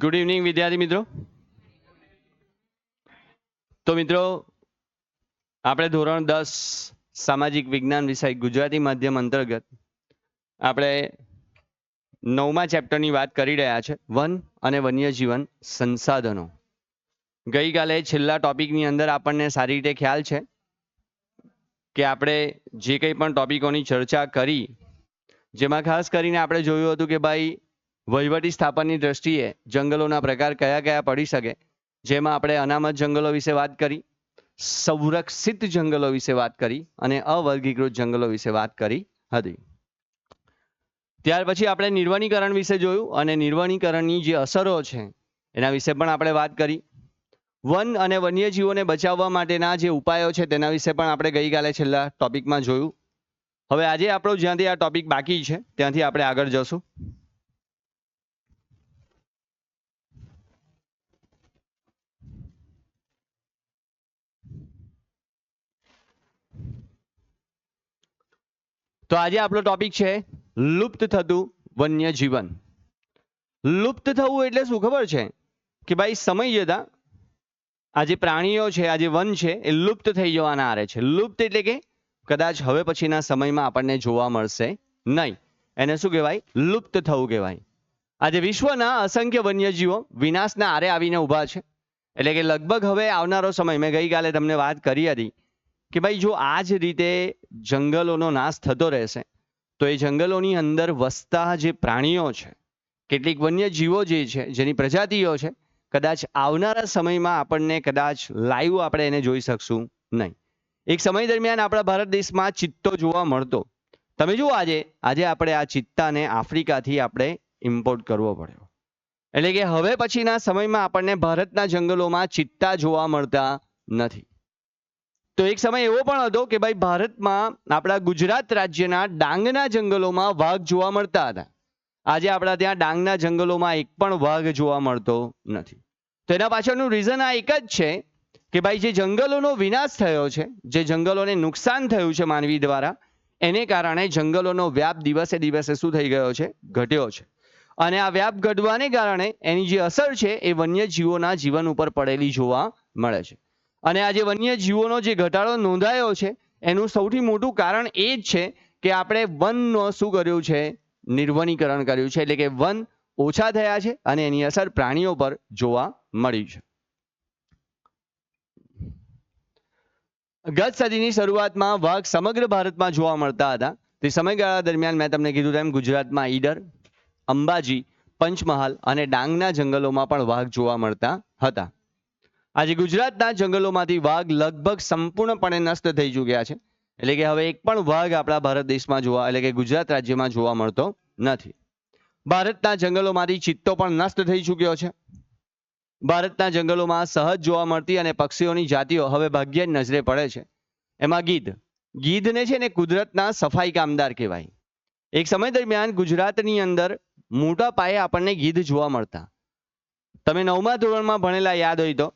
Good evening વિદ્યાર્થી મિત્રો. તો મિત્રો આપણે ધોરણ 10 સામાજિક વિજ્ઞાન વિષય ગુજરાતી માધ્યમ અંતર્ગત આપણે 9મા ચેપ્ટરની વાત કરી રહ્યા છે, વન અને વન્યજીવન સંસાધનો. ગઈકાલે છેલ્લા ટોપિકની અંદર આપણને સારી રીતે ખ્યાલ છે કે આપણે જે કંઈ પણ ટોપિકોની ચર્ચા કરી, જેમાં ખાસ કરીને આપણે જોયું હતું કે ભાઈ વહીવટી સ્થાપનની દ્રષ્ટિએ જંગલોના પ્રકાર કયા કયા પડી શકે, જેમાં આપણે અનામત જંગલો વિશે વાત કરી, સંરક્ષિત જંગલો વિશે વાત કરી અને અવર્ગીકૃત જંગલો વિશે વાત કરી હતી. ત્યાર પછી આપણે નિર્વનીકરણ વિશે જોયું અને નિર્વનીકરણની જે અસરો છે એના વિશે પણ આપણે વાત કરી. વન અને વન્યજીવોને બચાવવા માટેના જે ઉપાયો છે તેના વિશે પણ આપણે ગઈકાલે છેલ્લા ટોપિકમાં જોયું. હવે આજે આપણો જ્યાંથી આ ટોપિક બાકી છે ત્યાંથી આપણે આગળ જશું. તો આજે આપણો ટોપિક છે લુપ્ત થતું વન્યજીવન. લુપ્ત થવું એટલે શું ખબર છે કે ભાઈ સમય જતા આ જે પ્રાણીઓ છે, આ જે વન છે એ લુપ્ત થઈ જવાના આરે છે. લુપ્ત એટલે કે કદાચ હવે પછીના સમયમાં આપણને જોવા મળશે નહીં. એને શું કહેવાય? લુપ્ત થવું કહેવાય. આજે વિશ્વના અસંખ્ય વન્યજીવો વિનાશના આરે આવીને ઊભા છે. એટલે કે લગભગ હવે આવનારો સમય, મેં ગઈકાલે તમને વાત કરી હતી કે ભાઈ જો આ જ રીતે જંગલોનો નાશ થતો રહેશે તો એ જંગલોની અંદર વસતા જે પ્રાણીઓ છે, કેટલીક વન્યજીવો જે છે, જેની પ્રજાતિઓ છે, કદાચ આવનારા સમયમાં આપણને કદાચ લાઈવ આપણે એને જોઈ શકશું નહીં. એક સમય દરમિયાન આપણા ભારત દેશમાં ચિત્તો જોવા મળતો. તમે જુઓ આજે આપણે આ ચિત્તાને આફ્રિકાથી આપણે ઇમ્પોર્ટ કરવો પડ્યો. એટલે કે હવે પછીના સમયમાં આપણને ભારતના જંગલોમાં ચિત્તા જોવા મળતા નથી. તો એક સમય એવો પણ હતો કે ભાઈ ભારતમાં આપણા ગુજરાત રાજ્યના ડાંગના જંગલોમાં વાઘ જોવા મળતા હતા. આજે આપણા ત્યાં ડાંગના જંગલોમાં એક પણ વાઘ જોવા મળતો નથી. તો એના પાછળનું રીઝન આ એક જ છે કે ભાઈ જે જંગલોનો વિનાશ થયો છે, જે જંગલોને નુકસાન થયું છે માનવી દ્વારા, એને કારણે જંગલોનો વ્યાપ દિવસે દિવસે શું થઈ ગયો છે? ઘટ્યો છે. અને આ વ્યાપ ઘટવાને કારણે એની જે અસર છે એ વન્યજીવોના જીવન ઉપર પડેલી જોવા મળે છે. અને આ જે વન્યજીવોનો જે ઘટાડો નોંધાયો છે એનું સૌથી મોટું કારણ એ જ છે કે આપણે વનનો શું કર્યું છે? નિર્વનીકરણ કર્યું છે. એટલે કે વન ઓછા થયા છે અને એની અસર પ્રાણીઓ પર જોવા મળી છે. ગત સદીની શરૂઆતમાં વાઘ સમગ્ર ભારતમાં જોવા મળતા હતા. તે સમયગાળા દરમિયાન મેં તમને કીધું તેમ ગુજરાતમાં ઈડર, અંબાજી, પંચમહાલ અને ડાંગના જંગલોમાં પણ વાઘ જોવા મળતા હતા. આજે ગુજરાતના જંગલોમાંથી વાઘ લગભગ સંપૂર્ણપણે નષ્ટ થઈ ચૂક્યા છે. એટલે કે હવે એક પણ વાઘ આપણા ભારત દેશમાં જોવા, એટલે કે ગુજરાત રાજ્યમાં જોવા મળતો નથી. ભારતના જંગલોમાંથી ચિત્તો પણ નષ્ટ થઈ ચૂક્યો છે. ભારતના જંગલોમાં સહજ જોવા મળતી અને પક્ષીઓની જાતિઓ હવે ભાગ્યે જ નજરે પડે છે. એમાં ગીધને છે ને કુદરતના સફાઈ કામદાર કહેવાય. એક સમય દરમિયાન ગુજરાતની અંદર મોટા પાયે આપણને ગીધ જોવા મળતા. તમે 9મા ધોરણમાં ભણેલા યાદ હોય તો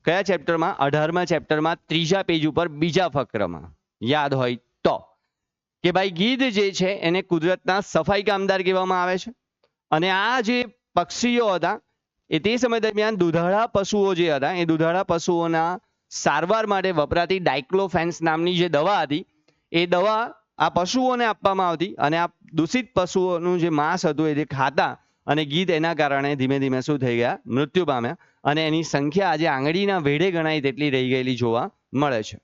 કયા ચેપ્ટરમાં? 18મા ચેપ્ટરમાં 3જા પેજ ઉપર બીજા ફકરામાં યાદ હોય તો કે ભાઈ ગીધ જે છે એને કુદરતના સફાઈ કામદાર કહેવામાં આવે છે. અને આ જે પક્ષીઓ હતા એ તે સમય દરમિયાન દુધાળા પશુઓ જે હતા એ દુધાળા પશુઓના સારવાર માટે વપરાતી ડાયક્લોફેન્સ નામની જે દવા હતી એ દવા આ પશુઓને આપવામાં આવતી અને આ દૂષિત પશુઓનું જે માંસ હતું એ ખાતા અને ગીધ એના કારણે ધીમે ધીમે શું થઈ ગયા? મૃત્યુ પામ્યા. અને એની સંખ્યા આજે આંગળીના વેઢે ગણાય તેટલી રહી ગયેલી જોવા મળે છે.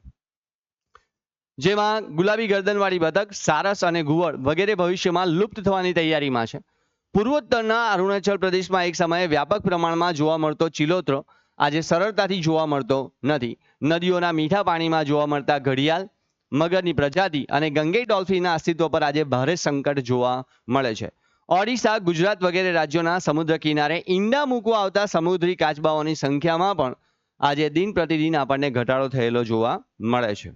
જેમાં ગુલાબી ગરદનવાળી બતક, સારસ અને ઘુવડ વગેરે ભવિષ્યમાં લુપ્ત થવાની તૈયારીમાં છે. પૂર્વોત્તરના અરુણાચલ પ્રદેશમાં એક સમયે વ્યાપક પ્રમાણમાં જોવા મળતો ચિલોત્રો આજે સરળતાથી જોવા મળતો નથી. નદીઓના મીઠા પાણીમાં જોવા મળતા ઘડિયાળ, મગરની પ્રજાતિ અને ગંગઈ ડોલ્ફિનના અસ્તિત્વ પર આજે ભારે સંકટ જોવા મળે છે. ઓડિશા, ગુજરાત વગેરે રાજ્યોના સમુદ્ર કિનારે ઈંડા મૂકવા આવતા સમુદ્રી કાચબાઓની સંખ્યામાં પણ આજે દિન પ્રતિદિન આપણને ઘટાડો થયેલો જોવા મળે છે.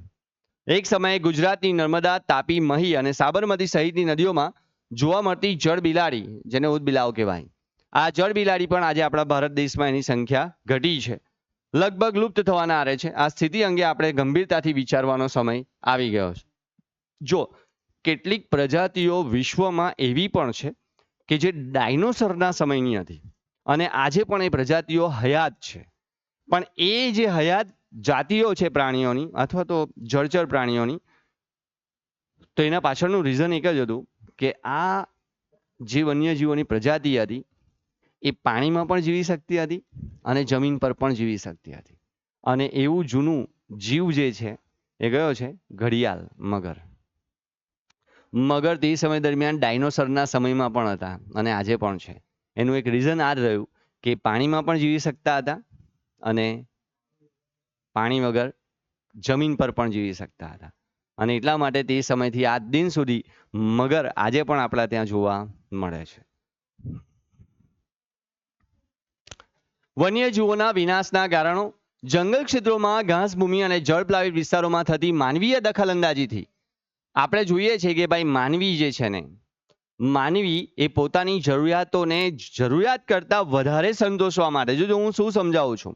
એક સમયે ગુજરાતની નર્મદા, તાપી, મહી અને સાબરમતી સહિતની નદીઓમાં જોવા મળતી જળ બિલાડી, જેને ઉદબિલાવ કહેવાય, આ જળ બિલાડી પણ આજે આપણા ભારત દેશમાં એની સંખ્યા ઘટી છે, લગભગ લુપ્ત થવાના આરે છે. આ સ્થિતિ અંગે આપણે ગંભીરતાથી વિચારવાનો સમય આવી ગયો છે. જો કેટલીક પ્રજાતિઓ વિશ્વમાં એવી પણ છે કે જે ડાયનોસરના સમયની હતી. અને આજે પણ એ પ્રજાતિઓ હયાત છે. પણ એ જે હયાત જાતિઓ છે પ્રાણીઓની અથવા તો જળચર પ્રાણીઓની, તો એના પાછળનું રીઝન એક જ હતું કે આ જે વન્યજીવોની પ્રજાતિ હતી એ પાણીમાં પણ જીવી શકતી હતી અને જમીન પર પણ જીવી શકતી હતી. અને એવું જૂનું જીવ જે છે એ કયો છે? ઘડિયાળ, મગર. મગર તે સમય દરમિયાન ડાયનોસરના સમયમાં પણ હતા અને આજે પણ છે. એનું એક રીઝન આ જ રહ્યું કે પાણીમાં પણ જીવી શકતા હતા અને પાણી વગર જમીન પર પણ જીવી શકતા હતા. અને એટલા માટે તે સમયથી આજ દિન સુધી મગર આજે પણ આપણા ત્યાં જોવા મળે છે. વન્યજીવોના વિનાશના કારણો. જંગલ ક્ષેત્રોમાં ઘાસભૂમિ અને જળપ્લાવિત વિસ્તારોમાં થતી માનવીય દખલઅંદાજીથી આપણે જોઈએ છીએ કે ભાઈ માનવી જે છે ને, માનવી એ પોતાની જરૂરિયાતોને જરૂરિયાત કરતાં વધારે સંતોષવા માટે, જો હું શું સમજાવું છું,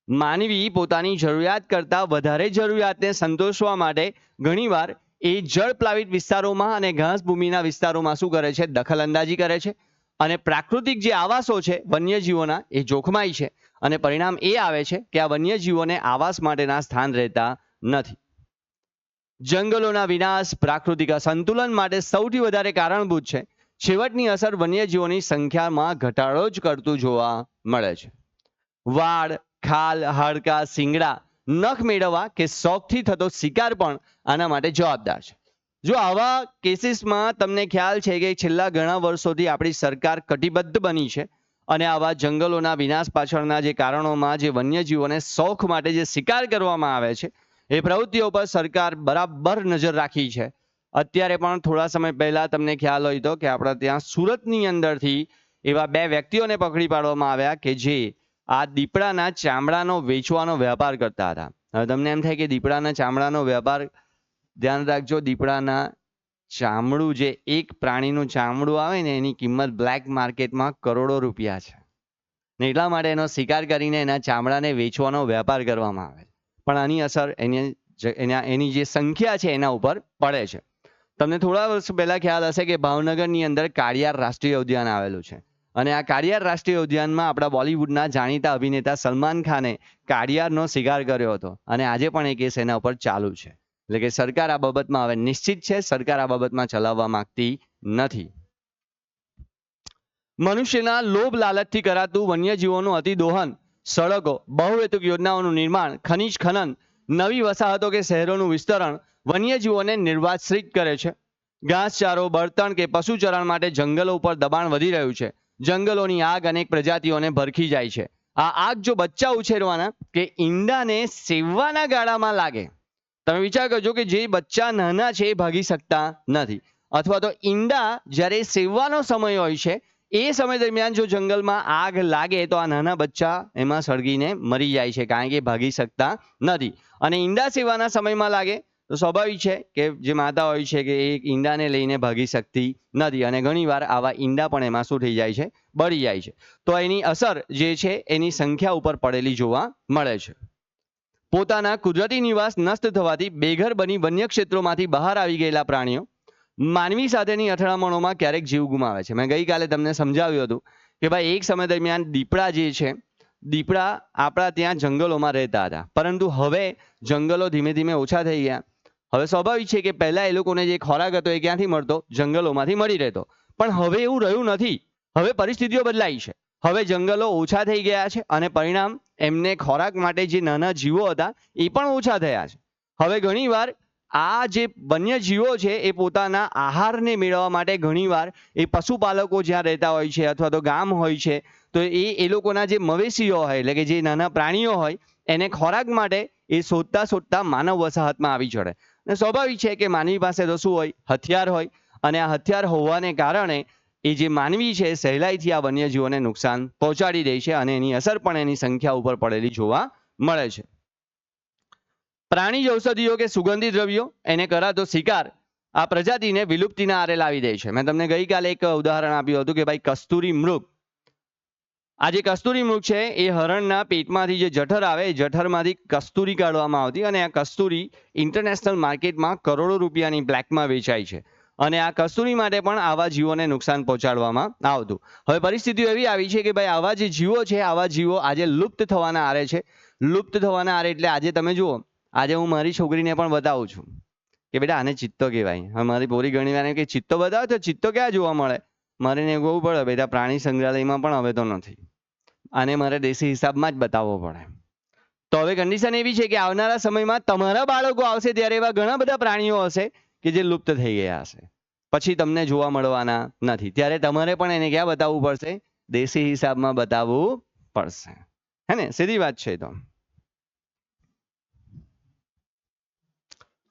માનવી પોતાની જરૂરિયાત કરતાં વધારે જરૂરિયાતને સંતોષવા માટે ઘણીવાર એ જળપ્લાવિત વિસ્તારોમાં અને ઘાસભૂમિના વિસ્તારોમાં શું કરે છે? દખલઅંદાજી કરે છે. અને પ્રાકૃતિક જે આવાસો છે વન્યજીવોના એ જોખમાય છે. અને પરિણામ એ આવે છે કે આ વન્યજીવોને આવાસ માટેના સ્થાન રહેતા નથી. જંગલોના વિનાશ પ્રાકૃતિક અસંતુલન માટે સૌથી વધારે કારણભૂત છે. છેવટની અસર વન્યજીવોની સંખ્યામાં ઘટાડો જ કરતું જોવા મળે છે. વાળ, ખાલ, હાડકાં, શિંગડા, નખ મેળવવા કે શોખથી થતો શિકાર પણ આના માટે જવાબદાર છે. જો આવા કેસીસમાં તમને ખ્યાલ છે કે છેલ્લા ઘણા વર્ષોથી આપણી સરકાર કટિબદ્ધ બની છે અને આવા જંગલોના વિનાશ પાછળના જે કારણોમાં જે વન્યજીવોને શોખ માટે જે શિકાર કરવામાં આવે છે એ પ્રવૃત્તિઓ પર સરકાર બરાબર નજર રાખી છે. અત્યારે પણ થોડા સમય પહેલા તમને ખ્યાલ હોય તો કે આપણા ત્યાં સુરતની અંદરથી એવા 2 વ્યક્તિઓને પકડી પાડવામાં આવ્યા કે જે આ દીપડાના ચામડાનો વેચવાનો વેપાર કરતા હતા. હવે તમને એમ થાય કે દીપડાના ચામડાનો વેપાર, ધ્યાન રાખજો, દીપડાના ચામડું, જે એક પ્રાણીનું ચામડું આવે ને એની કિંમત બ્લેક માર્કેટમાં કરોડો રૂપિયા છે. ને એટલા માટે એનો શિકાર કરીને એના ચામડાને વેચવાનો વેપાર કરવામાં આવે. પણ આની અસર એની જે સંખ્યા છે એના ઉપર પડે છે. તમને થોડા વર્ષ પહેલા ખ્યાલ હશે કે ભાવનગરની અંદર કાળિયાર રાષ્ટ્રીય ઉદ્યાન આવેલું છે. અને આ કાળિયાર રાષ્ટ્રીય ઉદ્યાનમાં આપણા બોલિવૂડના જાણીતા અભિનેતા સલમાન ખાને કાળિયારનો શિકાર કર્યો હતો. અને આજે પણ એ કેસ એના ઉપર ચાલુ છે. એટલે કે સરકાર આ બાબતમાં હવે નિશ્ચિત છે, સરકાર આ બાબતમાં ચલાવવા માંગતી નથી. મનુષ્યના લોભ લાલચથી કરાતું વન્યજીવોનું અતિદોહન, સડકો, બહુહેતુક યોજનાઓનું નિર્માણ, ખનિજ ખનન, નવી વસાહતો કે શહેરોનું વિસ્તરણ વન્યજીવોને નિર્વાસિત કરે છે. ઘાસચારો, બળતણ કે પશુચરણ માટે જંગલો ઉપર દબાણ વધી રહ્યું છે. જંગલોની આગ અનેક પ્રજાતિઓને ભરખી જાય છે. આ આગ જો બચ્ચા ઉછેરવાના કે ઈંડાને સેવવાના ગાળામાં લાગે, તમે વિચાર કરજો કે જે બચ્ચા નાના છે એ ભાગી શકતા નથી, અથવા તો ઈંડા જ્યારે સેવવાનો સમય હોય છે એ સમય દરમિયાન જો જંગલમાં આગ લાગે તો આ નાના બચ્ચા એમાં સળગીને મરી જાય છે, કારણ કે ભાગી શકતા નથી. અને ઈંડા સેવવાના સમયમાં લાગે તો સ્વાભાવિક છે કે જે માતા હોય છે કે એ ઈંડાને લઈને ભાગી શકતી નથી. અને ઘણીવાર આવા ઈંડા પણ એમાં શું થઈ જાય છે? બળી જાય છે. તો એની અસર જે છે એની સંખ્યા ઉપર પડેલી જોવા મળે છે. પોતાના કુદરતી નિવાસ નષ્ટ થવાથી બેઘર બની વન્ય ક્ષેત્રોમાંથી બહાર આવી ગયેલા પ્રાણીઓ માનવી સાથેની અથડામણોમાં ક્યારેક જીવ ગુમાવે છે. મેં ગઈકાલે તમને સમજાવ્યું હતું કે ભાઈ એક સમય દરમિયાન દીપડા જે છે, દીપડા આપણા ત્યાં જંગલોમાં રહેતા હતા, પરંતુ હવે જંગલો ધીમે ધીમે ઓછા થઈ ગયા. હવે સ્વાભાવિક છે કે પહેલા એ લોકોને જે ખોરાક હતો એ ક્યાંથી મળતો? જંગલોમાંથી મળી રહેતો. પણ હવે એવું રહ્યું નથી. હવે પરિસ્થિતિઓ બદલાઈ છે. હવે જંગલો ઓછા થઈ ગયા છે અને પરિણામ એમને ખોરાક માટે જે નાના જીવો હતા એ પણ ઓછા થયા છે. હવે ઘણીવાર આ જે વન્યજીવો છે એ પોતાના આહારને મેળવવા માટે ઘણીવાર એ પશુપાલકો જ્યાં રહેતા હોય છે અથવા તો ગામ હોય છે, તો એ લોકોના જે મવેશીઓ હોય, એટલે કે જે નાના પ્રાણીઓ હોય, એને ખોરાક માટે એ શોધતા શોધતા માનવ વસાહતમાં આવી ચડે. અને સ્વાભાવિક છે કે માનવી પાસે તો શું હોય? હથિયાર હોય. અને આ હથિયાર હોવાને કારણે એ જે માનવી છે સહેલાઈથી આ વન્યજીવોને નુકસાન પહોંચાડી દે છે અને એની અસર પણ એની સંખ્યા ઉપર પડેલી જોવા મળે છે. પ્રાણીજ ઔષધિઓ કે સુગંધી દ્રવ્યો, એને કરાતો શિકાર આ પ્રજાતિને વિલુપ્તિના આરે લાવી દે છે. મેં તમને ગઈકાલે એક ઉદાહરણ આપ્યું હતું કે ભાઈ કસ્તુરી મૃગ. આ જે કસ્તુરી મૃગ છે એ હરણના પેટમાંથી જે જઠર આવે એ જઠરમાંથી કસ્તુરી કાઢવામાં આવતી અને આ કસ્તુરી ઇન્ટરનેશનલ માર્કેટમાં કરોડો રૂપિયાની બ્લેકમાં વેચાય છે. અને આ કસ્તુરી માટે પણ આવા જીવોને નુકસાન પહોંચાડવામાં આવતું. હવે પરિસ્થિતિઓ એવી આવી છે કે ભાઈ આવા જે જીવો છે, આવા જીવો આજે લુપ્ત થવાના આરે છે. લુપ્ત થવાના આરે એટલે આજે તમે જુઓ, આજે હું મારી છોકરીને પણ બતાવું છું કે બેટા આને ચિત્તો કહેવાય. હવે મારી પોરી ઘણી વાર કે ચિત્તો બતાવે તો ચિત્તો ક્યાં જોવા મળે? મારે એને કહેવું પડે બેટા પ્રાણી સંગ્રહાલયમાં પણ હવે તો નથી, આને મારે દેશી હિસાબમાં જ બતાવવો પડે. તો હવે કન્ડિશન એવી છે કે આવનારા સમયમાં તમારા બાળકો આવશે ત્યારે એવા ઘણા બધા પ્રાણીઓ હશે કે જે લુપ્ત થઈ ગયા હશે, પછી તમને જોવા મળવાના નથી. ત્યારે તમારે પણ એને ક્યાં બતાવવું પડશે? દેશી હિસાબમાં બતાવવું પડશે. હે ને? સીધી વાત છે. તો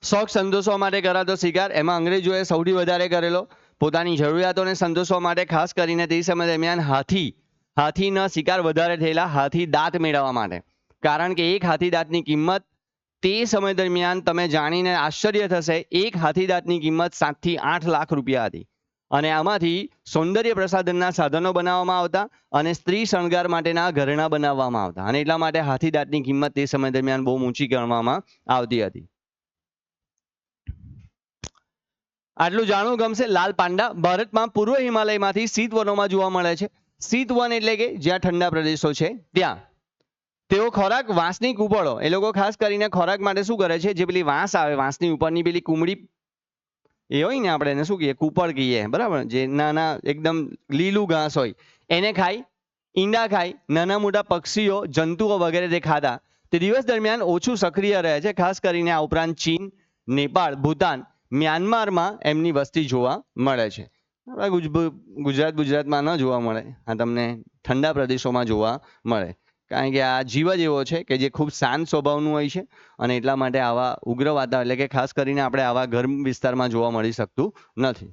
શોખ સંતોષવા માટે કરાતો શિકાર, એમાં અંગ્રેજોએ સૌથી વધારે કરેલો. પોતાની જરૂરિયાતોને સંતોષવા માટે ખાસ કરીને તે સમય દરમિયાન હાથીના શિકાર વધારે થયેલા, હાથી દાંત મેળવવા માટે. કારણ કે એક હાથી દાંતની કિંમત તે સમય દરમિયાન તમે જાણીને આશ્ચર્ય થશે, એક હાથી દાંતની કિંમત 7 થી 8 લાખ રૂપિયા હતી. અને આમાંથી સૌંદર્ય પ્રસાધનના સાધનો બનાવવામાં આવતા અને સ્ત્રી શણગાર માટેના ઘરેણાં બનાવવામાં આવતા. અને એટલા માટે હાથી દાંતની કિંમત તે સમય દરમિયાન બહુ ઊંચી ગણવામાં આવતી હતી. આટલું જાણવું ગમશે. લાલ પાંડા ભારતમાં પૂર્વ હિમાલયમાંથી શીત વનોમાં જોવા મળે છે. શીત વન એટલે કે જ્યાં ઠંડા પ્રદેશો છે ત્યાં. તેઓ ખોરાક વાંસની કૂપળો, એ લોકો ખાસ કરીને ખોરાક માટે શું કરે છે? જે પેલી વાંસ આવે, વાંસની ઉપરની પેલી કુમળી એ હોય ને, આપણે એને શું કહીએ? કૂપળ કહીએ, બરાબર? જે નાના એકદમ લીલું ઘાસ હોય એને ખાય, ઈંડા ખાય, નાના મોટા પક્ષીઓ, જંતુઓ વગેરે તે ખાતા. તે દિવસ દરમિયાન ઓછું સક્રિય રહે છે. ખાસ કરીને આ ઉપરાંત ચીન, નેપાળ, ભૂતાન, મ્યાનમારમાં એમની વસ્તી જોવા મળે છે. ગુજરાતમાં ન જોવા મળે, આ તમને ઠંડા પ્રદેશોમાં જોવા મળે. કારણ કે આ જીવ જ એવો છે કે જે ખૂબ શાંત સ્વભાવનું હોય છે અને એટલા માટે આવા ઉગ્ર વાતાવરણ એટલે કે ખાસ કરીને આપણે આવા ગરમ વિસ્તારમાં જોવા મળી શકતું નથી.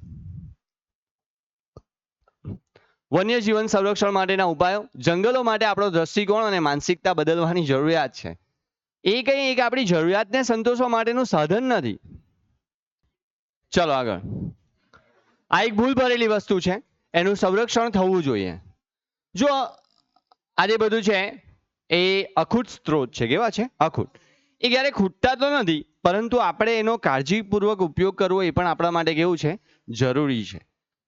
વન્યજીવન સંરક્ષણ માટેના ઉપાયો. જંગલો માટે આપણો દ્રષ્ટિકોણ અને માનસિકતા બદલવાની જરૂરિયાત છે. એ કંઈ એક આપણી જરૂરિયાતને સંતોષવા માટેનું સાધન નથી. ચલો આગળ. આ એક ભૂલ ભરેલી વસ્તુ છે, એનું સંરક્ષણ થવું જોઈએ. જો આ જે બધું છે એ અખૂટ સ્ત્રોત છે. કેવા છે? અખૂટ. એ ક્યારેય ખૂટતા તો નથી, પરંતુ આપણે એનો કાળજીપૂર્વક ઉપયોગ કરવો એ પણ આપણા માટે કેવું છે? જરૂરી છે.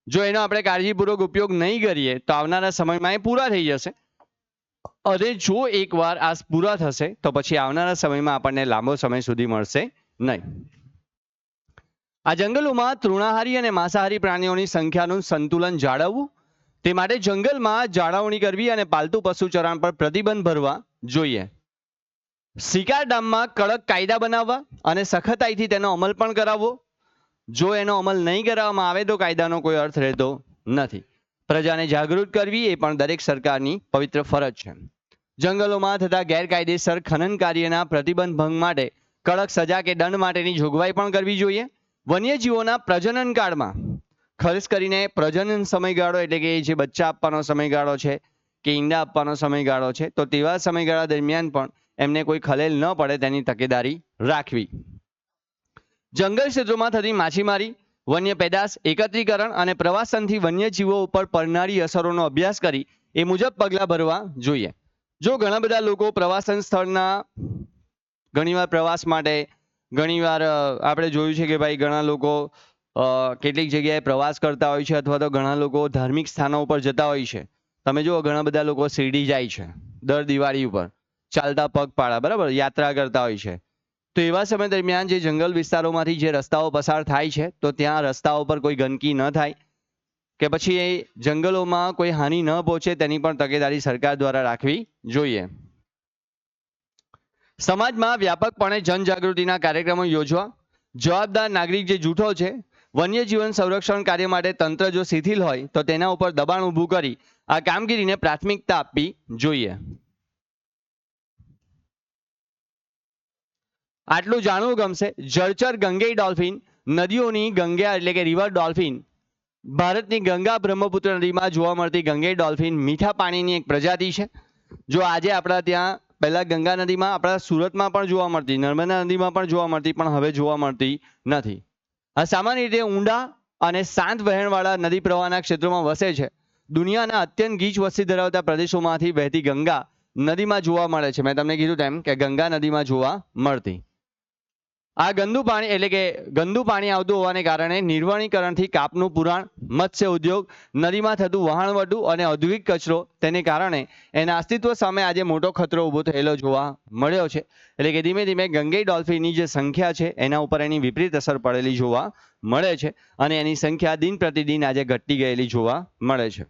જો એનો આપણે કાળજીપૂર્વક ઉપયોગ નહીં કરીએ તો આવનારા સમયમાં એ પૂરા થઈ જશે. અને જો એકવાર આ પૂરા થશે તો પછી આવનારા સમયમાં આપણને લાંબો સમય સુધી મળશે નહીં. આ જંગલોમાં તૃણાહારી અને માંસાહારી પ્રાણીઓની સંખ્યાનું સંતુલન જાળવવું, તે માટે જંગલમાં જાળવણી કરવી અને પાલતુ પશુ ચરણ પર પ્રતિબંધ ભરવા જોઈએ. શિકાર ડામમાં કડક કાયદા બનાવવા અને સખતાઈથી તેનો અમલ પણ કરાવવો. જો એનો અમલ નહીં કરવામાં આવે તો કાયદાનો કોઈ અર્થ રહેતો નથી. પ્રજાને જાગૃત કરવી એ પણ દરેક સરકારની પવિત્ર ફરજ છે. જંગલોમાં થતા ગેરકાયદેસર ખનન કાર્યના પ્રતિબંધ ભંગ માટે કડક સજા કે દંડ માટેની જોગવાઈ પણ કરવી જોઈએ. વન્યજીવોના પ્રજનન કાળમાં ખાસ કરીને પ્રજનન સમયગાળો એટલે કે જે બચ્ચા આપવાનો સમયગાળો છે કે ઈંડા આપવાનો સમયગાળો છે, તો તેવા સમયગાળા દરમિયાન પણ એમને કોઈ ખલેલ ન પડે તેની તકેદારી રાખવી. જંગલ ક્ષેત્રોમાં થતી માછીમારી, વન્ય પેદાશ, એકત્રીકરણ અને પ્રવાસનથી વન્યજીવો ઉપર પડનારી અસરોનો અભ્યાસ કરી એ મુજબ પગલાં ભરવા જોઈએ. જો ઘણા બધા લોકો પ્રવાસન સ્થળના ઘણીવાર પ્રવાસ માટે ઘણીવાર આપણે જોયું છે કે ભાઈ ઘણા લોકો કેટલીક જગ્યાએ પ્રવાસ કરતા હોય છે અથવા તો ઘણા લોકો ધાર્મિક સ્થાનો ઉપર જતા હોય છે. તમે જુઓ ઘણા બધા લોકો શિરડી જાય છે દર દિવાળી ઉપર, ચાલતા પગપાળા, બરાબર, યાત્રા કરતા હોય છે. તો એવા સમય દરમિયાન જે જંગલ વિસ્તારોમાંથી જે રસ્તાઓ પસાર થાય છે તો ત્યાં રસ્તાઓ પર કોઈ ગંદકી ન થાય કે પછી એ જંગલોમાં કોઈ હાનિ ન પહોંચે તેની પણ તકેદારી સરકાર દ્વારા રાખવી જોઈએ. સમાજમાં વ્યાપકપણે જનજાગૃતિના કાર્યક્રમો યોજવા. જવાબદાર નાગરિક જે જૂથો છે, વન્યજીવન સંરક્ષણ કાર્ય માટે તંત્ર જો શિથિલ હોય તો તેના ઉપર દબાણ ઊભું કરી આ કામગીરીને પ્રાથમિકતા આપવી જોઈએ. આટલું જાણવું ગમશે. જળચર ગંગેય ડોલ્ફિન, નદીઓની ગંગા એટલે કે રિવર ડોલ્ફિન, ભારતની ગંગા બ્રહ્મપુત્ર નદીમાં જોવા મળતી ગંગેય ડોલ્ફિન મીઠા પાણીની એક પ્રજાતિ છે. જો આજે આપણા ત્યાં પહેલા ગંગા નદીમાં આપણા સુરતમાં પણ જોવા મળતી, નર્મદા નદીમાં પણ જોવા મળતી, પણ હવે જોવા મળતી નથી. આ સામાન્ય રીતે ઊંડા અને શાંત વહેણવાળા નદી પ્રવાહના ક્ષેત્રોમાં વસે છે. દુનિયાના અત્યંત ગીચ વસ્તી ધરાવતા પ્રદેશોમાંથી વહેતી ગંગા નદીમાં જોવા મળે છે. મેં તમને કીધું તેમ કે ગંગા નદીમાં જોવા મળતી. આ ગંદુ પાણી એટલે કે ગંદુ પાણી આવતું હોવાને કારણે નિર્વણીકરણથી કાપનું પુરાણ, મત્સ્ય ઉદ્યોગ, નદીમાં થતું વહાણવટું અને ઔદ્યોગિક કચરો તેને કારણે એના અસ્તિત્વ સામે આજે મોટો ખતરો ઊભો થયેલો જોવા મળ્યો છે. એટલે કે ધીમે ધીમે ગંગેઈ ડોલ્ફિનની જે સંખ્યા છે એના ઉપર એની વિપરીત અસર પડેલી જોવા મળે છે અને એની સંખ્યા દિન પ્રતિદિન આજે ઘટતી ગયેલી જોવા મળે છે.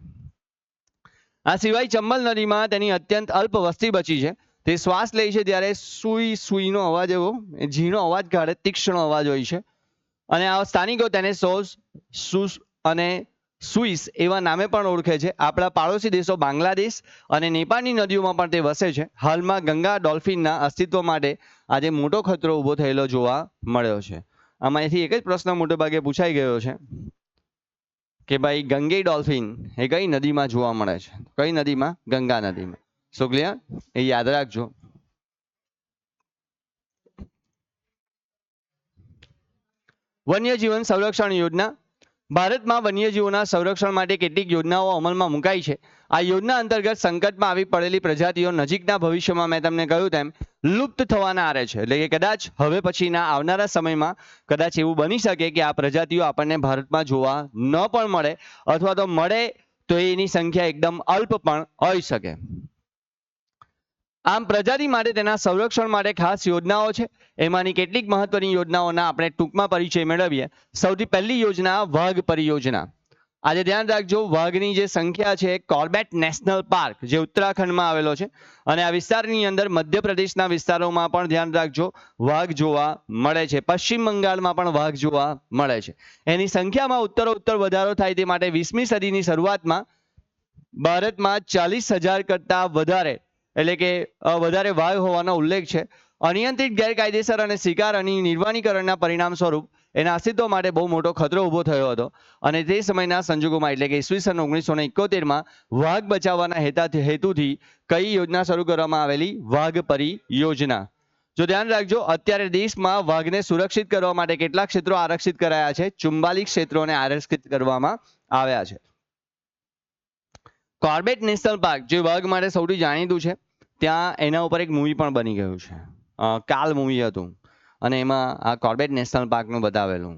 આ સિવાય ચંબલ નદીમાં તેની અત્યંત અલ્પ વસ્તી બચી છે. તે શ્વાસ લે છે ત્યારે સુઈનો અવાજ, એવો ઝીણો અવાજ કાઢે, તીક્ષ્ણ અવાજ હોય છે અને આ સ્થાનિકો તેને સોસ, સુસ અને સુઈસ એવા નામે પણ ઓળખે છે. આપણા પાડોશી દેશો બાંગ્લાદેશ અને નેપાળની નદીઓમાં પણ તે વસે છે. હાલમાં ગંગા ડોલ્ફિનના અસ્તિત્વ માટે આજે મોટો ખતરો ઊભો થયેલો જોવા મળ્યો છે. આમાંથી એક જ પ્રશ્ન મોટે ભાગે પૂછાઈ ગયો છે કે ભાઈ ગંગેઈ ડોલ્ફિન એ કઈ નદીમાં જોવા મળે છે? કઈ નદીમાં? ગંગા નદીમાં. સો ક્લિયર? એ યાદ રાખજો. વન્યજીવન સંરક્ષણ યોજના. ભારતમાં વન્યજીવોના સંરક્ષણ માટે કેટલીક યોજનાઓ અમલમાં મુકાઈ છે. આ યોજના અંતર્ગત સંકટમાં આવી પડેલી પ્રજાતિઓ નજીકના ભવિષ્યમાં મેં તમને કહ્યું તેમ લુપ્ત થવાના આરે છે. એટલે કે કદાચ હવે પછીના આવનારા સમયમાં કદાચ એવું બની શકે કે આ પ્રજાતિઓ આપણને ભારતમાં જોવા ન પણ મળે, અથવા તો મળે તો એની સંખ્યા એકદમ અલ્પ પણ હોઈ શકે. આમ પ્રજાતિ માટે તેના સંરક્ષણ માટે ખાસ યોજનાઓ છે. એમાંની કેટલીક મહત્વની યોજનાઓના આપણે ટૂંકમાં પરિચય મેળવીએ. સૌથી પહેલી યોજના વાઘ પરિયોજના. આજે ધ્યાન રાખજો, વાઘની જે સંખ્યા છે, કોર્બેટ નેશનલ પાર્ક જે ઉત્તરાખંડમાં આવેલો છે અને આ વિસ્તારની અંદર મધ્યપ્રદેશના વિસ્તારોમાં પણ ધ્યાન રાખજો વાઘ જોવા મળે છે. પશ્ચિમ બંગાળમાં પણ વાઘ જોવા મળે છે. એની સંખ્યામાં ઉત્તરોત્તર વધારો થાય તે માટે 20મી સદીની શરૂઆતમાં ભારતમાં 40,000 કરતાં વધારે એટલે કે વધારે વાઘ હોવાનો ઉલ્લેખ છે. અનિયંત્રિત ગેરકાયદેસર અને શિકાર અને નિર્વાણીકરણના પરિણામ સ્વરૂપ એના અસ્તિત્વ માટે બહુ મોટો ખતરો ઊભો થયો હતો અને તે સમયના સંજોગોમાં એટલે કે ઈસવીસન 1971માં વાઘ બચાવવાના હેતુથી કઈ યોજના શરૂ કરવામાં આવેલી? વાઘ પરિયોજના. જો ધ્યાન રાખજો, અત્યારે દેશમાં વાઘને સુરક્ષિત કરવા માટે કેટલા ક્ષેત્રો આરક્ષિત કરાયા છે? 44 ક્ષેત્રોને આરક્ષિત કરવામાં આવ્યા છે. કોર્બેટ નેશનલ પાર્ક જે વાઘ માટે સૌથી જાણીતું છે, ત્યાં એના ઉપર એક મૂવી પણ બની ગયું છે. કાલ મૂવી હતું અને એમાં આ કોર્બેટ નેશનલ પાર્કનું બતાવેલું.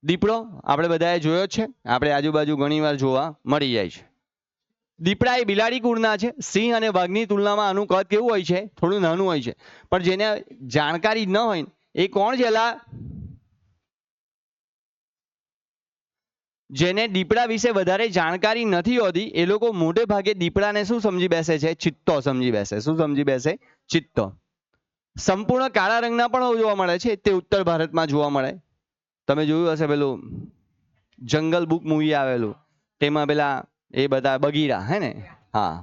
દીપડો આપણે બધાએ જોયો છે, આપણે આજુબાજુ ઘણીવાર જોવા મળી જાય છે. દીપડા એ બિલાડી કુળના છે. સિંહ અને વાઘની તુલનામાં આનું કદ કેવું હોય છે? થોડું નાનું હોય છે. પણ જેને જાણકારી ન હોય એ કોણ છેલા? જેને દીપડા વિશે વધારે જાણકારી નથી હોતી એ લોકો મોટે ભાગે દીપડાને શું સમજી બેસે છે? ચિત્તો સમજી બેસે. શું સમજી બેસે? ચિત્તો. સંપૂર્ણ કાળા રંગના પણ જોવા મળે છે. તે ઉત્તર ભારતમાં જોવા મળે. તમે જોયું હશે પેલું જંગલ બુક મૂવી આવેલું, તેમાં પેલા એ બધા બગીરા હે ને? હા,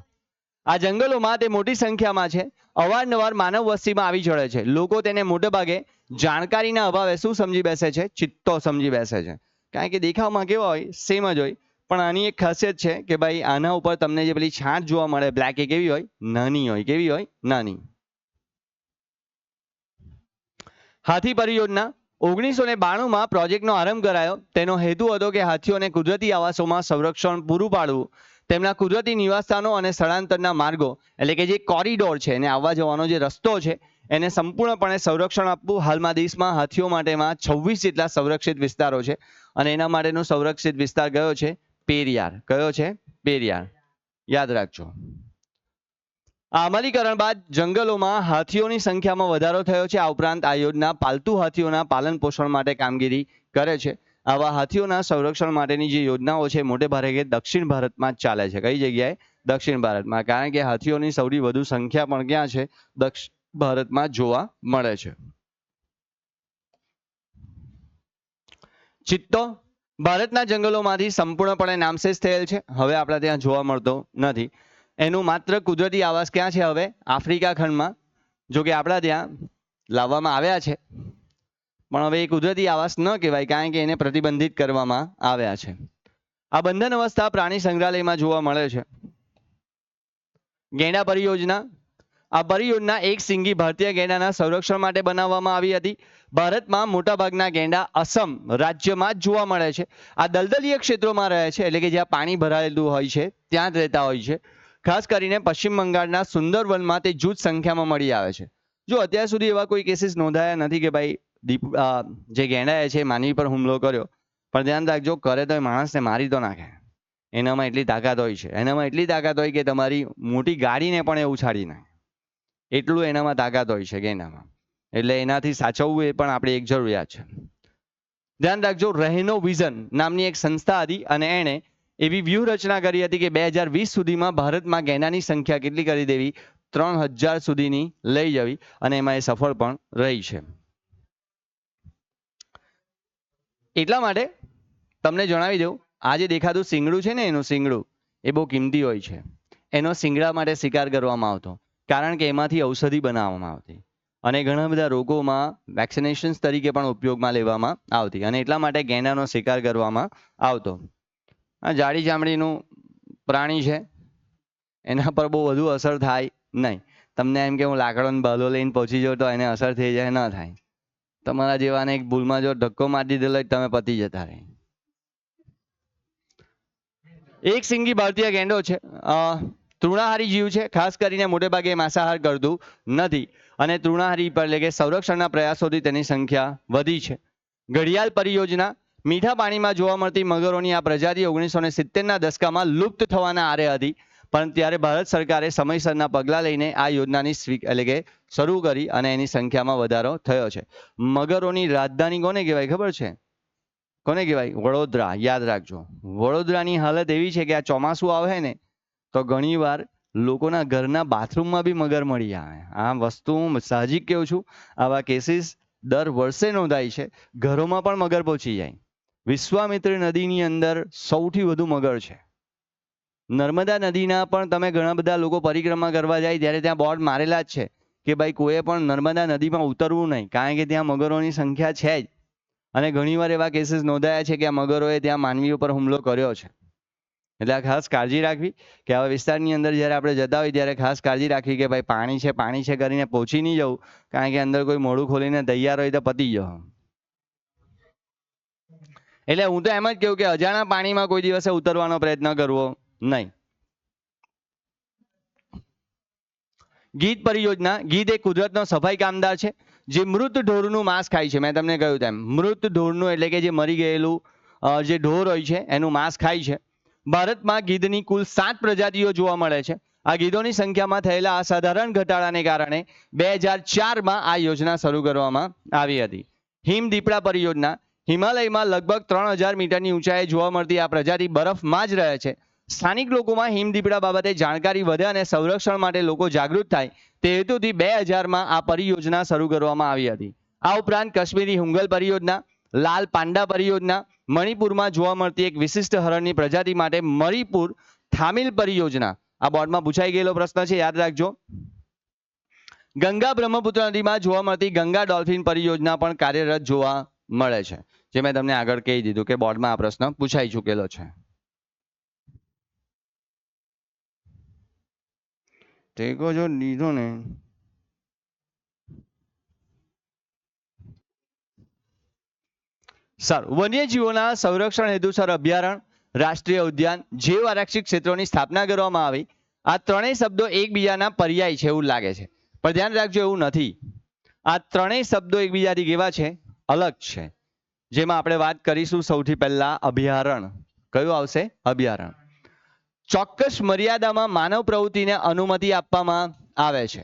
આ જંગલોમાં તે મોટી સંખ્યામાં છે. અવારનવાર માનવ વસ્તીમાં આવી ચડે છે. લોકો તેને મોટે ભાગે જાણકારીના અભાવે શું સમજી બેસે છે? ચિત્તો સમજી બેસે છે. કારણ કે દેખાવમાં કેવા હોય? સેમ જ હોય. પણ આની એક ખાસિયત છે કે ભાઈ આના ઉપર તમને જે પેલી છાંટ જોવા મળે બ્લેક, એ કેવી હોય? નાની હોય. કેવી હોય? નાની. હાથી પરિયોજના. 1992માં પ્રોજેક્ટનો આરંભ કરાયો. તેનો હેતુ હતો કે હાથીઓને કુદરતી આવાસોમાં સંરક્ષણ પૂરું પાડવું, તેમના કુદરતી નિવાસસ્થાનો અને સ્થળાંતરના માર્ગો એટલે કે જે કોરિડોર છે, એને આવવા જવાનો જે રસ્તો છે, એને સંપૂર્ણપણે સંરક્ષણ આપવું. હાલમાં દેશમાં હાથીઓ માટેમાં 26 જેટલા સંરક્ષિત વિસ્તારો છે અને એના માટેનો સંરક્ષિત વિસ્તાર કયો છે? પેરિયાર. કયો છે? પેરિયાર. યાદ રાખજો. આ અમલીકરણ બાદ જંગલોમાં હાથીઓની સંખ્યામાં વધારો થયો છે. આ ઉપરાંત આ યોજના પાલતુ હાથીઓના પાલન પોષણ માટે કામગીરી કરે છે. આવા હાથીઓના સંરક્ષણ માટેની જે યોજનાઓ છે મોટે ભાગે દક્ષિણ ભારતમાં જ ચાલે છે. કઈ જગ્યાએ? દક્ષિણ ભારતમાં. કારણ કે હાથીઓની સૌથી વધુ સંખ્યા પણ ક્યાં છે? દક્ષિણ ભારતમાં જોવા મળે છે. ચિત્તો ભારતના જંગલોમાંથી સંપૂર્ણપણે નામશેષ થયેલ છે. હવે આપણા ત્યાં જોવા મળતો નથી. એનું માત્ર કુદરતી આવાસ ક્યાં છે? હવે આફ્રિકા ખંડમાં. જો કે આપણા ત્યાં લાવવામાં આવ્યા છે, પણ હવે એ કુદરતી આવાસ ન કહેવાય કારણ કે એને પ્રતિબંધિત કરવામાં આવ્યા છે. આ બંધન અવસ્થા પ્રાણી સંગ્રહાલયમાં જોવા મળે છે. ગેંડા પરિયોજના. આ પરિયોજના એક સિંગી ભારતીય ગેંડાના સંરક્ષણ માટે બનાવવામાં આવી હતી. ભારતમાં મોટાભાગના ગેંડા અસમ રાજ્યમાં જ જોવા મળે છે. આ દલદલીય ક્ષેત્રોમાં રહે છે, એટલે કે જ્યાં પાણી ભરાયેલું હોય છે ત્યાં જ રહેતા હોય છે. ખાસ કરીને પશ્ચિમ બંગાળના સુંદરવનમાં તે જૂથ સંખ્યામાં મળી આવે છે. જો અત્યાર સુધી એવા કોઈ કેસીસ નોંધાયા નથી કે ભાઈ જે ગેંડાએ છે માનવી પર હુમલો કર્યો, પણ ધ્યાન રાખજો કરે તો એ માણસને મારી તો નાખે. એનામાં એટલી તાકાત હોય છે, એનામાં એટલી તાકાત હોય કે તમારી મોટી ગાડીને પણ એ ઉછાળી નાખે, એટલું એનામાં તાકાત હોય છે ગેંડામાં. એટલે એનાથી સાચવવું એ પણ આપણી એક જરૂરિયાત છે. ધ્યાન રાખજો, રહેનો વિઝન નામની એક સંસ્થા હતી અને એણે એવી વ્યૂહરચના કરી હતી કે 2020 સુધીમાં ભારતમાં ગેંડાની સંખ્યા કેટલી કરી દેવી, 3000 સુધીની લઈ જવી, અને એમાં એ સફળ પણ રહી છે. એટલા માટે તમને જણાવી દઉં, આ જે દેખાતું શિંગડું છે ને, એનું શિંગડું એ બહુ કિંમતી હોય છે. એનો શિંગડા માટે શિકાર કરવામાં આવતો, કારણ કે એમાંથી ઔષધિ બનાવવામાં આવતી અને ઘણા બધા રોગોમાં વેક્સિનેશન્સ તરીકે પણ ઉપયોગમાં લેવામાં આવતી, અને એટલા માટે ગેંડાનો શિકાર કરવામાં આવતો. આ જાડી ચામડીનું પ્રાણી છે, એના પર બહુ વધુ અસર થાય નહીં. તમને એમ કે હું લાકડો ને બાલો લઈને પહોંચી જાઉં તો એને અસર થઈ જાય, ન થાય. તમારા જેવાને એક ભૂલમાં જો ધક્કો મારી દીધેલો તમે પતી જતા રહે. એક સિંગી ભારતીય ગેંડો છે, તૃણાહારી જીવ છે, ખાસ કરીને મોટે ભાગે માંસાહાર કરતું નથી, અને તૃણાહારી પર એટલે કે સંરક્ષણના પ્રયાસોથી તેની સંખ્યા વધી છે. ઘડિયાળ પરિયોજના, મીઠા પાણીમાં જોવા મળતી મગરોની આ પ્રજાતિ 1970ના દશકામાં લુપ્ત થવાના આરે હતી, પણ ત્યારે ભારત સરકારે સમયસરના પગલાં લઈને આ યોજનાની એટલે કે શરૂ કરી અને એની સંખ્યામાં વધારો થયો છે. મગરોની રાજધાની કોને કહેવાય ખબર છે? કોને કહેવાય? વડોદરા. યાદ રાખજો, વડોદરાની હાલત એવી છે કે આ ચોમાસું આવે ને તો ઘણીવાર લોકોના ઘરના બાથરૂમમાં બી મગર મળી આવે. આ વસ્તુ હું સાહજિક કહું છું, આવા કેસીસ દર વર્ષે નોંધાય છે. ઘરોમાં પણ મગર પહોંચી જાય. વિશ્વામિત્ર નદીની અંદર સૌથી વધુ મગર છે. નર્મદા નદીના પણ તમે ઘણા બધા લોકો પરિક્રમા કરવા જાય ત્યારે ત્યાં બોર્ડ મારેલા જ છે કે ભાઈ કોઈએ પણ નર્મદા નદીમાં ઉતરવું નહીં, કારણ કે ત્યાં મગરોની સંખ્યા છે જ. અને ઘણીવાર એવા કેસીસ નોંધાયા છે કે આ મગરોએ ત્યાં માનવી ઉપર હુમલો કર્યો છે. એટલે આ ખાસ કાળજી રાખવી કે આવા વિસ્તારની અંદર જ્યારે આપણે જતા હોય ત્યારે ખાસ કાળજી રાખવી કે ભાઈ પાણી છે કરીને પહોંચી નહીં જવું, કારણ કે અંદર કોઈ મોઢું ખોલીને તૈયાર હોય તો પતી જવું. એટલે હું તો એમ જ કહું કે અજાણા પાણીમાં કોઈ દિવસે ઉતરવાનો પ્રયત્ન કરવો નહીં. ગીધ પરિયોજના, ગીધ એ કુદરતનો સફાઈ કામદાર છે જે મૃત ઢોરનું માંસ ખાય છે. મેં તમને કહ્યું તેમ મૃત ઢોરનું એટલે કે જે મરી ગયેલું જે ઢોર હોય છે એનું માંસ ખાય છે. ભારતમાં ગીધની કુલ 7 પ્રજાતિઓ જોવા મળે છે. આ ગીધોની સંખ્યામાં થયેલા અસાધારણ ઘટાડાને કારણે 2004માં આ યોજના શરૂ કરવામાં આવી હતી. હિમદીપડા પરિયોજના, હિમાલયમાં લગભગ 3000 મીટરની ઊંચાઈએ જોવા મળતી આ પ્રજાતિ બરફમાં જ રહે છે. સ્થાનિક લોકોમાં હિમદીપડા બાબતે જાણકારી વધે અને સંરક્ષણ માટે લોકો જાગૃત થાય તે હેતુથી 2000માં આ પરિયોજના શરૂ કરવામાં આવી હતી. આ ઉપરાંત કાશ્મીરી હુંગલ પરિયોજના, લાલ પાંડા પરિયોજના, મણિપુરમાં જોવા મળતી એક વિશિષ્ટ હરણની પ્રજાતિ માટે મણિપુર થામિલ પરિયોજના. આ બોર્ડમાં પૂછાઈ ગયેલો પ્રશ્ન છે, યાદ રાખજો. ગંગા બ્રહ્મપુત્ર નદીમાં જોવા મળતી ગંગા ડોલ્ફિન પરિયોજના પણ કાર્યરત જોવા મળે છે, જે મેં તમને આગળ કહી દીધું કે બોર્ડમાં આ પ્રશ્ન પૂછાઈ ચૂકેલો છે. ટેકો જો લીધો ને સારું. વન્યજીવોના સંરક્ષણ હેતુસર અભયારણ્ય, રાષ્ટ્રીય ઉદ્યાન, જીવ આરક્ષિત ક્ષેત્રોની સ્થાપના કરવામાં આવી. આ ત્રણેય શબ્દો એકબીજાના પર્યાય છે એવું લાગે છે, પણ ધ્યાન રાખજો એવું નથી. આ ત્રણેય શબ્દો એકબીજાથી કેવા છે? અલગ છે. જેમાં આપણે વાત કરીશું સૌથી પહેલા અભયારણ્ય. કયું આવશે? અભયારણ્ય. ચોક્કસ મર્યાદામાં માનવ પ્રવૃત્તિને અનુમતિ આપવામાં આવે છે.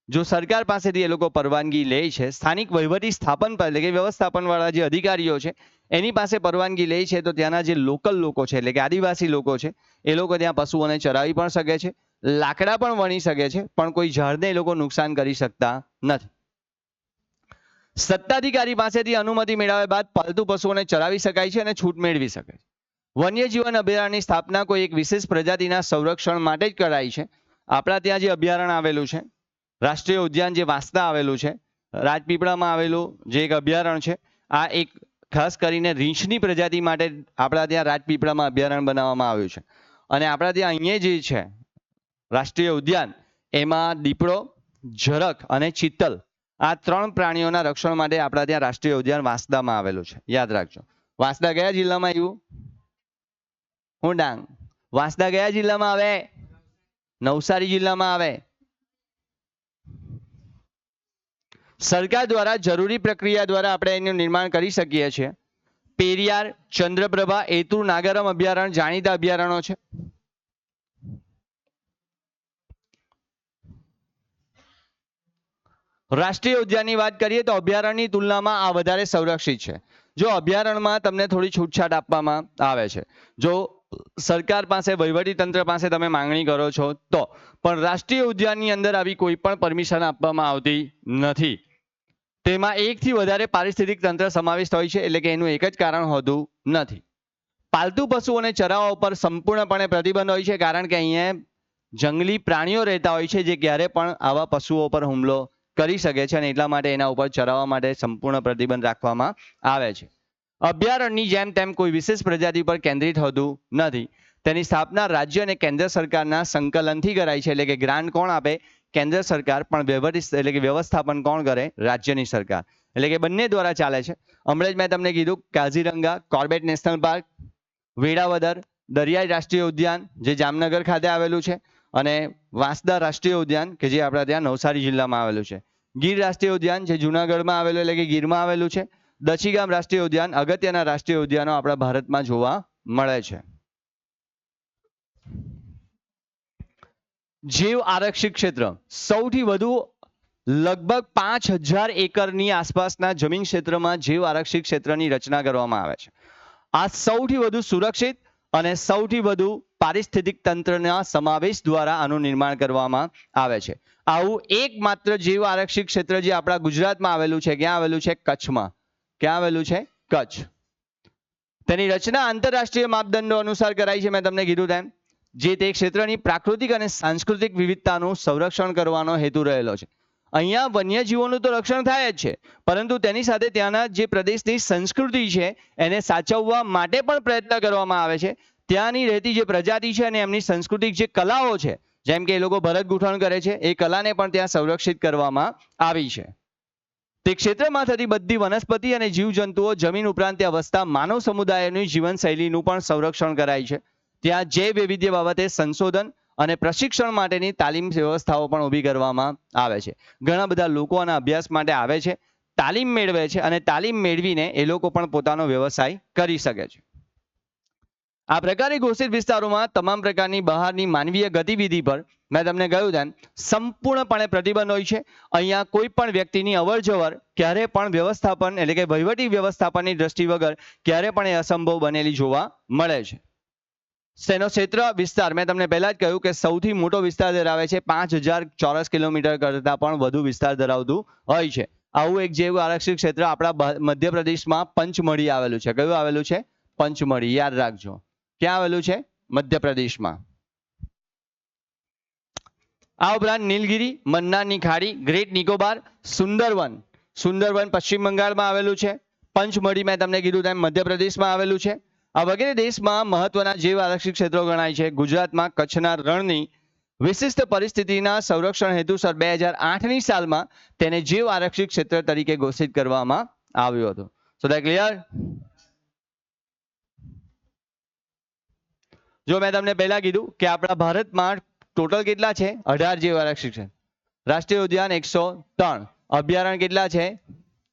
જો સરકાર પાસેથી એ લોકો પરવાનગી લે છે, સ્થાનિક વહીવટી સ્થાપન પર એટલે કે વ્યવસ્થાપનવાળા જે અધિકારીઓ છે એની પાસે પરવાનગી લે છે, તો ત્યાંના જે લોકલ લોકો છે એટલે કે આદિવાસી લોકો છે એ લોકો ત્યાં પશુઓને ચરાવી પણ શકે છે, લાકડા પણ વણી શકે છે, પણ કોઈ ઝાડને એ લોકો નુકસાન કરી શકતા નથી. સત્તાધિકારી પાસેથી અનુમતિ મેળવ્યા બાદ પાલતુ પશુઓને ચરાવી શકાય છે અને છૂટ મેળવી શકાય છે. વન્યજીવન અભયારણ્યની સ્થાપના કોઈ એક વિશેષ પ્રજાતિના સંરક્ષણ માટે જ કરાઈ છે. આપણા ત્યાં જે અભયારણ્ય આવેલું છે, રાષ્ટ્રીય ઉદ્યાન જે વાંસદા આવેલું છે, રાજપીપળામાં આવેલું જે એક અભયારણ્ય છે, આ એક ખાસ કરીને રીંછની પ્રજાતિ માટે આપણા ત્યાં રાજપીપળામાં અભયારણ્ય બનાવવામાં આવ્યું છે. અને આપણા ત્યાં અહીંયા જે છે રાષ્ટ્રીય ઉદ્યાન, એમાં દીપડો, ઝરખ અને ચિત્તલ આ 3 પ્રાણીઓના રક્ષણ માટે આપણા ત્યાં રાષ્ટ્રીય ઉદ્યાન વાંસદામાં આવેલું છે. યાદ રાખજો. વાંસદા કયા જિલ્લામાં આવ્યું? હું ડાંગ. વાંસદા કયા જિલ્લામાં આવે? નવસારી જિલ્લામાં આવે. સરકાર દ્વારા જરૂરી પ્રક્રિયા દ્વારા આપણે એનું નિર્માણ કરી શકીએ છીએ. પેરિયાર, ચંદ્રપ્રભા, એતુર, નાગારમ અભયારણ્ય જાણીતા અભયારણ્યો છે. રાષ્ટ્રીય ઉદ્યાનની વાત કરીએ તો અભયારણ્યની તુલનામાં આ વધારે સંરક્ષિત છે. જો અભયારણ્યમાં તમને થોડી છૂટછાટ આપવામાં આવે છે, જો સરકાર પાસે, વહીવટી તંત્ર પાસે તમે માંગણી કરો છો તો, પણ રાષ્ટ્રીય ઉદ્યાનની અંદર આવી કોઈ પણ પરમિશન આપવામાં આવતી નથી. તેમાં એકથી વધારે પારિસ્થિતિક તંત્ર સમાવિષ્ટ હોય છે, એટલે કે એનું એક જ કારણ હોતું નથી. પાલતુ પશુઓને ચરાવવા ઉપર સંપૂર્ણપણે પ્રતિબંધ હોય છે, કારણ કે અહીંયા જંગલી પ્રાણીઓ રહેતા હોય છે જે ક્યારે પણ આવા પશુઓ પર હુમલો કરી શકે છે, અને એટલા માટે એના ઉપર ચરાવવા માટે સંપૂર્ણ પ્રતિબંધ રાખવામાં આવે છે. અભયારણ્યની જેમ તેમ કોઈ વિશેષ પ્રજાતિ પર કેન્દ્રિત હોતું નથી. તેની સ્થાપના રાજ્ય અને કેન્દ્ર સરકારના સંકલનથી કરાય છે, એટલે કે ગ્રાન્ટ કોણ આપે? કેન્દ્ર સરકાર, પણ એટલે કે વ્યવસ્થાપન કોણ કરે? રાજ્યની સરકાર. એટલે કે બંને દ્વારા ચાલે છે. હમણાં જ મેં તમને કીધું Kaziranga, Corbett national park, Velavadar, દરિયાઈ રાષ્ટ્રીય ઉદ્યાન જે જામનગર ખાતે આવેલું છે, અને વાંસદા રાષ્ટ્રીય ઉદ્યાન કે જે આપણા ત્યાં નવસારી જિલ્લામાં આવેલું છે. ગીર રાષ્ટ્રીય ઉદ્યાન જે જૂનાગઢમાં આવેલું, એટલે કે ગીરમાં આવેલું છે. દશીગામ રાષ્ટ્રીય ઉદ્યાન, અગત્યના રાષ્ટ્રીય ઉદ્યાનો આપણા ભારતમાં જોવા મળે છે. જીવ આરક્ષિત ક્ષેત્ર સૌથી વધુ લગભગ 5000 એકરની આસપાસના જમીન ક્ષેત્રમાં જીવ આરક્ષિત ક્ષેત્રની રચના કરવામાં આવે છે. આ સૌથી વધુ સુરક્ષિત અને સૌથી વધુ પારિસ્થિતિક તંત્રના સમાવેશ દ્વારા આનું નિર્માણ કરવામાં આવે છે. આવું એકમાત્ર જીવ આરક્ષિત ક્ષેત્ર જે આપણા ગુજરાતમાં આવેલું છે, ક્યાં આવેલું છે? કચ્છમાં. ક્યાં આવેલું છે? કચ્છ. તેની રચના આંતરરાષ્ટ્રીય માપદંડો અનુસાર કરાઈ છે. મેં તમને કીધું તેમ જે તે ક્ષેત્રની પ્રાકૃતિક અને સાંસ્કૃતિક વિવિધતાનું સંરક્ષણ કરવાનો હેતુ રહેલો છે. અહીંયા વન્યજીવોનું તો રક્ષણ થાય જ છે, પરંતુ તેની સાથે ત્યાંના જે પ્રદેશની સંસ્કૃતિ છે એને સાચવવા માટે પણ પ્રયત્ન કરવામાં આવે છે. ત્યાંની રહેતી જે પ્રજાતિ છે અને એમની સાંસ્કૃતિક જે કલાઓ છે, જેમ કે એ લોકો ભરત ગૂંથણ કરે છે, એ કલાને પણ ત્યાં સંરક્ષિત કરવામાં આવી છે. તે ક્ષેત્રમાં થતી બધી વનસ્પતિ અને જીવજંતુઓ, જમીન ઉપરાંત ત્યાં વસતા માનવ સમુદાયોની જીવનશૈલીનું પણ સંરક્ષણ કરાય છે. ત્યાં જૈવ વૈવિધ્ય બાબતે સંશોધન અને પ્રશિક્ષણ માટેની તાલીમ વ્યવસ્થાઓ પણ ઊભી કરવામાં આવે છે. ઘણા બધા લોકો આના અભ્યાસ માટે આવે છે, તાલીમ મેળવે છે, અને તાલીમ મેળવીને એ લોકો પણ પોતાનો વ્યવસાય કરી શકે છે. આ પ્રકારે ઘોષિત વિસ્તારોમાં તમામ પ્રકારની બહારની માનવીય ગતિવિધિ પર મેં તમને કહ્યું તેમ સંપૂર્ણપણે પ્રતિબંધ હોય છે. અહીંયા કોઈ પણ વ્યક્તિની અવરજવર ક્યારે પણ વ્યવસ્થાપન, એટલે કે વહીવટી વ્યવસ્થાપનની દ્રષ્ટિ વગર ક્યારે પણ એ અસંભવ બનેલી જોવા મળે છે. તેનો ક્ષેત્ર વિસ્તાર મેં તમને પહેલા જ કહ્યું કે સૌથી મોટો વિસ્તાર ધરાવે છે. 5000 ચોરસ કિલોમીટર કરતાં પણ વધુ વિસ્તાર ધરાવતું હોય છે. આવું એક જૈવ આરક્ષિત ક્ષેત્ર આપણા મધ્યપ્રદેશમાં પંચમઢી આવેલું છે. કયું આવેલું છે? પંચમઢી. યાદ રાખજો. ક્યાં આવેલું છે? મધ્યપ્રદેશમાં. આ ઉપરાંત નીલગિરી, મન્નારની ખાડી, ગ્રેટ નિકોબાર, સુંદરવન. સુંદરવન પશ્ચિમ બંગાળમાં આવેલું છે. પંચમઢી મેં તમને કીધું તેમ મધ્યપ્રદેશમાં આવેલું છે. આ વગેરે દેશમાં મહત્વના જૈવ આરક્ષિત ક્ષેત્રો ગણાય છે. ગુજરાતમાં કચ્છના રણની વિશિષ્ટ પરિસ્થિતિના સંરક્ષણ હેતુસર 2008ની સાલમાં તેને જૈવ આરક્ષિત ક્ષેત્ર તરીકે ઘોષિત કરવામાં આવ્યું હતું. So that clear? જો મેં તમને પહેલા કીધું કે આપણા ભારતમાં ટોટલ કેટલા છે? 18 જૈવ આરક્ષિત ક્ષેત્ર. રાષ્ટ્રીય ઉદ્યાન 103, અભયારણ્ય કેટલા છે?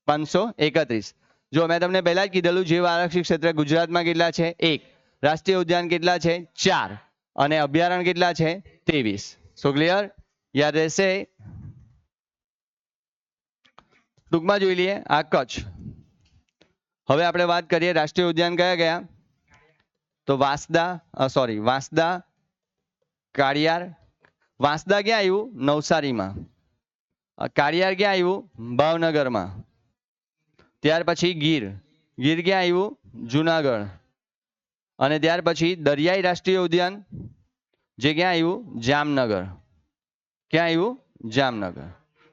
531. જો મેં તમને પહેલા જ કીધેલું જૈવ આરક્ષિત ક્ષેત્ર ગુજરાતમાં કેટલા છે? 1. રાષ્ટ્રીય ઉદ્યાન કેટલા છે? 4. અને અભયારણ્ય કેટલા છે? 23. સો ક્લિયર? યાદ રહેશે? ટૂંકમાં જોઈ લઈએ. આ કચ્છ. હવે આપણે વાત કરીએ રાષ્ટ્રીય ઉદ્યાન કયા કયા? તો વાંસદા, કાળિયાર. વાંસદા ક્યાં આવ્યું? નવસારીમાં. કાળિયાર ક્યાં આવ્યું? ભાવનગરમાં. ત્યાર પછી ગીર. ગીર ક્યાં આવ્યું? જુનાગઢ. અને ત્યાર પછી દરિયાઈ રાષ્ટ્રીય ઉદ્યાન જે ક્યાં આવ્યું? જામનગર. ક્યાં આવ્યું? જામનગર.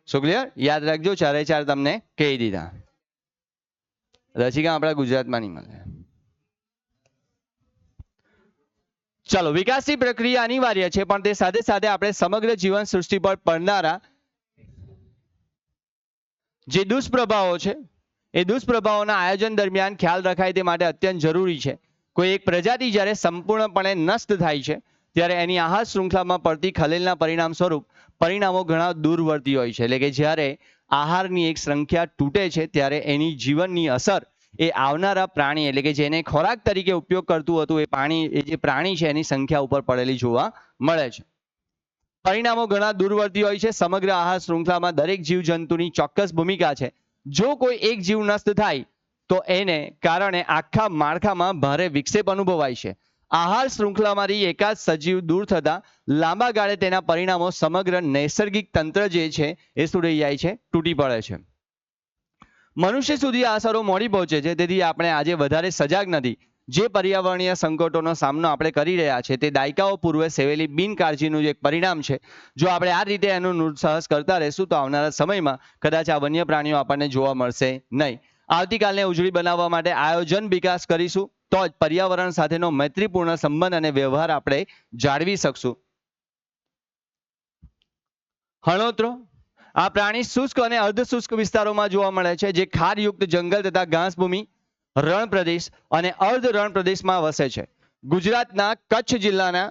સો ક્લિયર? યાદ રાખજો, 4 તમને કહી દીધા. રસિકા આપણા ગુજરાતમાં નહીં મળે. ચાલો, વિકાસની પ્રક્રિયા અનિવાર્ય છે, પણ તે સાથે સાથે આપણે સમગ્ર જીવન સૃષ્ટિ પર પડનારા જે દુષ્પ્રભાવો છે એ દુષ્પ્રભાવોના આયોજન દરમિયાન ખ્યાલ રખાય તે માટે અત્યંત જરૂરી છે. કોઈ એક પ્રજાતિ જ્યારે સંપૂર્ણપણે નષ્ટ થાય છે ત્યારે એની આહાર શૃંખલામાં પડતી ખલેલના પરિણામ સ્વરૂપ પરિણામો ઘણા દૂરવર્તી હોય છે. એટલે કે જ્યારે આહારની એક શૃંખલા તૂટે છે ત્યારે એની જીવનની અસર એ આવનારા પ્રાણી એટલે કે જેને ખોરાક તરીકે ઉપયોગ કરતું હતું એ જે પ્રાણી છે એની સંખ્યા ઉપર પડેલી જોવા મળે છે. પરિણામો ઘણા દૂરવર્તી હોય છે. સમગ્ર આહાર શૃંખલામાં દરેક જીવજંતુની ચોક્કસ ભૂમિકા છે. જો કોઈ એક જીવ નષ્ટ થાય તો એને કારણે આખા માળખામાં ભારે વિક્ષેપ અનુભવાય છે. આહાર શૃંખલામાંથી એકાદ સજીવ દૂર થતા લાંબા ગાળે તેના પરિણામો સમગ્ર નૈસર્ગિક તંત્ર જે છે એ શું રહી જાય છે, તૂટી પડે છે. મનુષ્ય સુધી આ અસરો મોડી પહોંચે છે. તેથી આપણે આજે વધારે સજાગ નથી. જે પર્યાવરણીય સંકટોનો સામનો આપણે કરી રહ્યા છે તે દાયકાઓ પૂર્વે સેવેલી બિનકાળજીનું એક પરિણામ છે. જો આપણે આ રીતે એનું સાહસ કરતા રહેશું તો આવનારા સમયમાં કદાચ આ વન્ય પ્રાણીઓ આપણને જોવા મળશે નહીં. આવતીકાલને ઉજળી બનાવવા માટે આયોજન વિકાસ કરીશું તો જ પર્યાવરણ સાથેનો મૈત્રીપૂર્ણ સંબંધ અને વ્યવહાર આપણે જાળવી શકશું. હળોતરો આ પ્રાણી શુષ્ક અને અર્ધશુષ્ક વિસ્તારોમાં જોવા મળે છે, જે ખારયુક્ત જંગલ તથા ઘાસભૂમિ, રણ પ્રદેશ અને અર્ધ રણ પ્રદેશમાં વસે છે. ગુજરાતના કચ્છ જિલ્લાના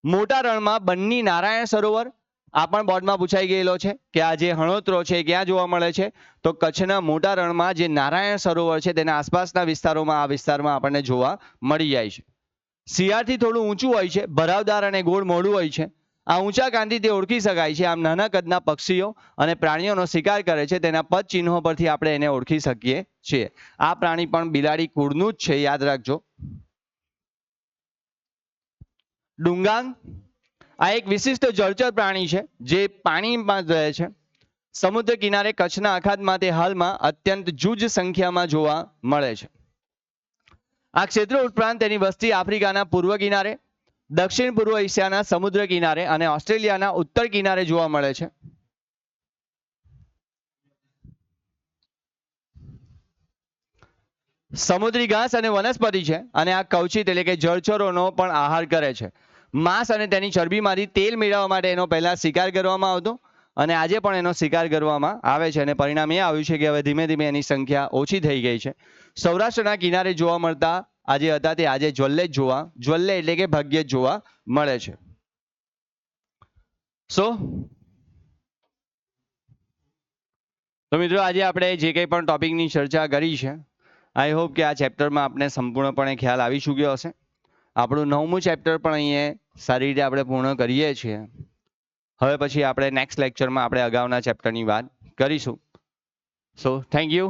મોટા રણમાં બન્ની નારાયણ સરોવર, આ પણ બોર્ડમાં પૂછાઈ ગયેલો છે કે આ જે હળોતરો છે એ ક્યાં જોવા મળે છે, તો કચ્છના મોટા રણમાં જે નારાયણ સરોવર છે તેના આસપાસના વિસ્તારોમાં આ વિસ્તારમાં આપણને જોવા મળી જાય છે. શિયાળથી થોડું ઊંચું હોય છે, ભરાવદાર અને ગોળ મોઢું હોય છે. આ ઊંચા કાનથી તે ઓળખી શકાય છે. આમ નાના કદના પક્ષીઓ અને પ્રાણીઓનો શિકાર કરે છે. તેના પદ ચિહ્નો પરથી આપણે એને ઓળખી શકીએ છીએ. આ પ્રાણી પણ બિલાડી કુળનું જ છે, યાદ રાખજો. ડુંગાંગ આ એક વિશિષ્ટ જળચર પ્રાણી છે જે પાણીમાં રહે છે. સમુદ્ર કિનારે કચ્છના અખાતમાં તે હાલમાં અત્યંત જૂજ સંખ્યામાં જોવા મળે છે. આ ક્ષેત્ર ઉપરાંત તેની વસ્તી આફ્રિકાના પૂર્વ કિનારે, દક્ષિણ પૂર્વ એશિયાના સમુદ્ર કિનારે અને ઓસ્ટ્રેલિયાના ઉત્તર કિનારે જોવા મળે છે. સમુદ્રી ઘાસ અને વનસ્પતિ છે અને આ કવચિત એટલે કે જળચરોનો પણ આહાર કરે છે. માંસ અને તેની ચરબીમાંથી તેલ મેળવવા માટે એનો પહેલા શિકાર કરવામાં આવતો અને આજે પણ એનો શિકાર કરવામાં આવે છે અને પરિણામ એ આવ્યું છે કે હવે ધીમે ધીમે એની સંખ્યા ઓછી થઈ ગઈ છે. સૌરાષ્ટ્રના કિનારે જોવા મળતા આજે હતા તે આજે જ્વલ્લે એટલે કે ભાગ્યે જ જોવા મળે છે. તો મિત્રો આજે આપણે જે કંઈ પણ ટોપિકની ચર્ચા કરી છે, આઈ હોપ કે આ ચેપ્ટરમાં આપણે સંપૂર્ણપણે ખ્યાલ આવી ચૂક્યો હશે. આપણું 9મું ચેપ્ટર પણ અહીંયા સારી રીતે આપણે પૂર્ણ કરીએ છીએ. હવે પછી આપણે નેક્સ્ટ લેક્ચરમાં આપણે અગાઉના ચેપ્ટરની વાત કરીશું. So thank you.